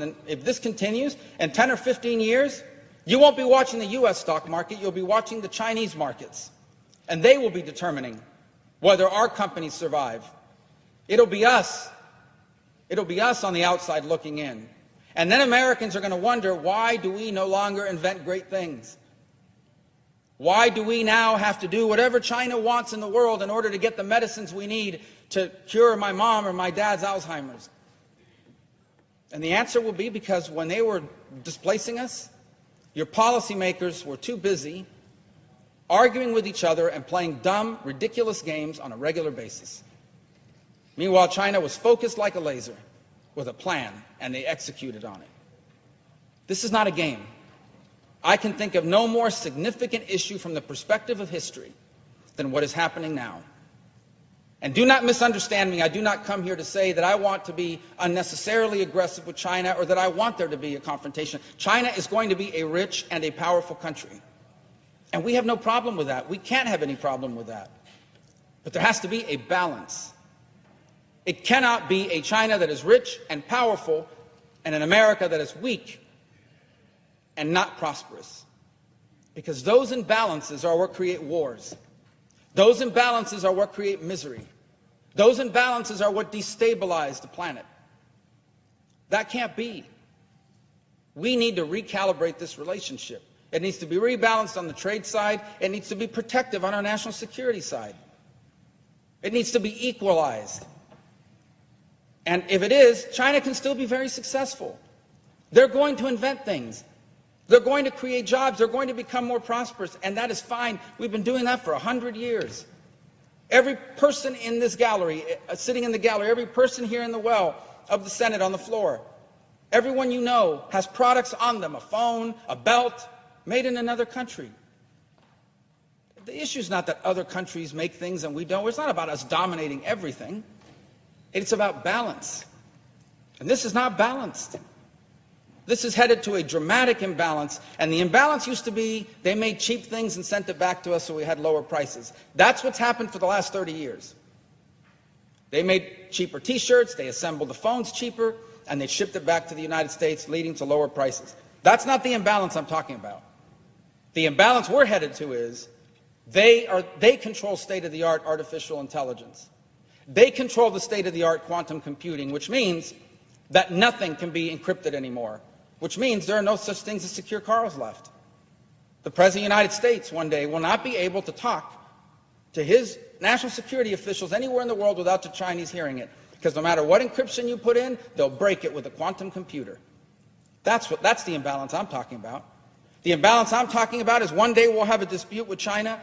and if this continues, in 10 or 15 years, you won't be watching the U.S. stock market, you'll be watching the Chinese markets. And they will be determining whether our companies survive. It'll be us. It'll be us on the outside looking in. And then Americans are going to wonder, why do we no longer invent great things? Why do we now have to do whatever China wants in the world in order to get the medicines we need to cure my mom or my dad's Alzheimer's? And the answer will be because when they were displacing us, your policymakers were too busy arguing with each other and playing dumb, ridiculous games on a regular basis. Meanwhile, China was focused like a laser with a plan, and they executed on it. This is not a game. I can think of no more significant issue from the perspective of history than what is happening now. And do not misunderstand me. I do not come here to say that I want to be unnecessarily aggressive with China or that I want there to be a confrontation. China is going to be a rich and a powerful country. And we have no problem with that. We can't have any problem with that. But there has to be a balance. It cannot be a China that is rich and powerful and an America that is weak and not prosperous. Because those imbalances are what create wars. Those imbalances are what create misery. Those imbalances are what destabilize the planet. That can't be. We need to recalibrate this relationship. It needs to be rebalanced on the trade side. It needs to be protective on our national security side. It needs to be equalized. And if it is, China can still be very successful. They're going to invent things. They're going to create jobs. They're going to become more prosperous. And that is fine. We've been doing that for 100 years. Every person in this gallery, sitting in the gallery, every person here in the well of the Senate on the floor, everyone you know has products on them, a phone, a belt, made in another country. The issue is not that other countries make things and we don't. It's not about us dominating everything. It's about balance. And this is not balanced. This is headed to a dramatic imbalance, and the imbalance used to be they made cheap things and sent it back to us so we had lower prices. That's what's happened for the last 30 years. They made cheaper T-shirts, they assembled the phones cheaper, and they shipped it back to the United States, leading to lower prices. That's not the imbalance I'm talking about. The imbalance we're headed to is they control state-of-the-art artificial intelligence. They control the state-of-the-art quantum computing, which means that nothing can be encrypted anymore. Which means there are no such things as secure cars left. The President of the United States one day will not be able to talk to his national security officials anywhere in the world without the Chinese hearing it. Because no matter what encryption you put in, they'll break it with a quantum computer. That's the imbalance I'm talking about. The imbalance I'm talking about is one day we'll have a dispute with China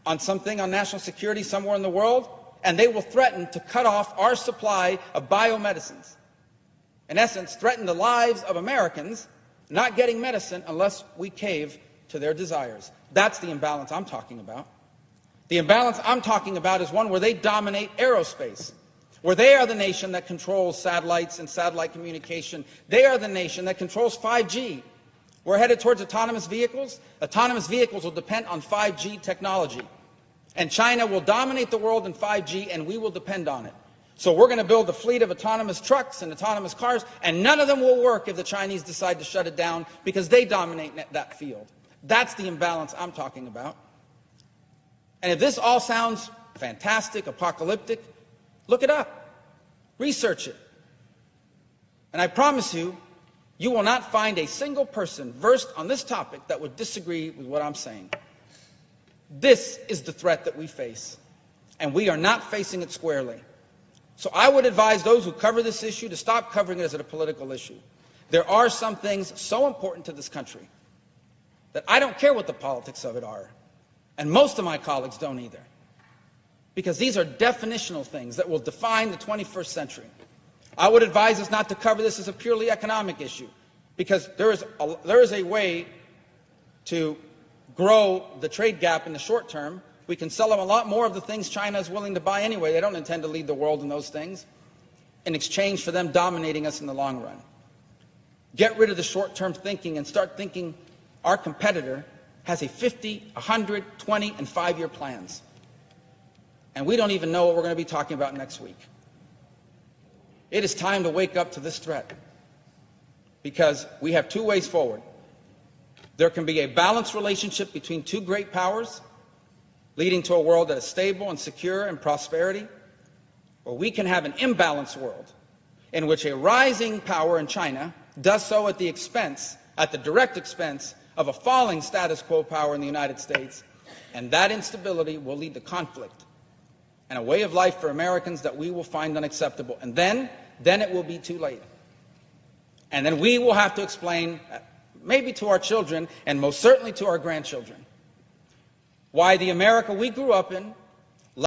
on something on national security somewhere in the world, and they will threaten to cut off our supply of biomedicines. In essence, threaten the lives of Americans not getting medicine unless we cave to their desires. That's the imbalance I'm talking about. The imbalance I'm talking about is one where they dominate aerospace, where they are the nation that controls satellites and satellite communication. They are the nation that controls 5G. We're headed towards autonomous vehicles. Autonomous vehicles will depend on 5G technology. And China will dominate the world in 5G, and we will depend on it. So we're going to build a fleet of autonomous trucks and autonomous cars, and none of them will work if the Chinese decide to shut it down because they dominate that field. That's the imbalance I'm talking about. And if this all sounds fantastic, apocalyptic, look it up. Research it. And I promise you, you will not find a single person versed on this topic that would disagree with what I'm saying. This is the threat that we face, and we are not facing it squarely. So I would advise those who cover this issue to stop covering it as a political issue. There are some things so important to this country that I don't care what the politics of it are, and most of my colleagues don't either, because these are definitional things that will define the 21st century. I would advise us not to cover this as a purely economic issue, because there is a way to grow the trade gap in the short term. We can sell them a lot more of the things China is willing to buy anyway. They don't intend to lead the world in those things in exchange for them dominating us in the long run. Get rid of the short-term thinking and start thinking our competitor has a 50, 100, 20, and 5-year plans. And we don't even know what we're going to be talking about next week. It is time to wake up to this threat. because we have two ways forward. There can be a balanced relationship between two great powers, leading to a world that is stable and secure and prosperity, or we can have an imbalanced world in which a rising power in China does so at the direct expense of a falling status quo power in the United States, and that instability will lead to conflict and a way of life for Americans that we will find unacceptable. And then it will be too late. And then we will have to explain, maybe to our children and most certainly to our grandchildren, why the America we grew up in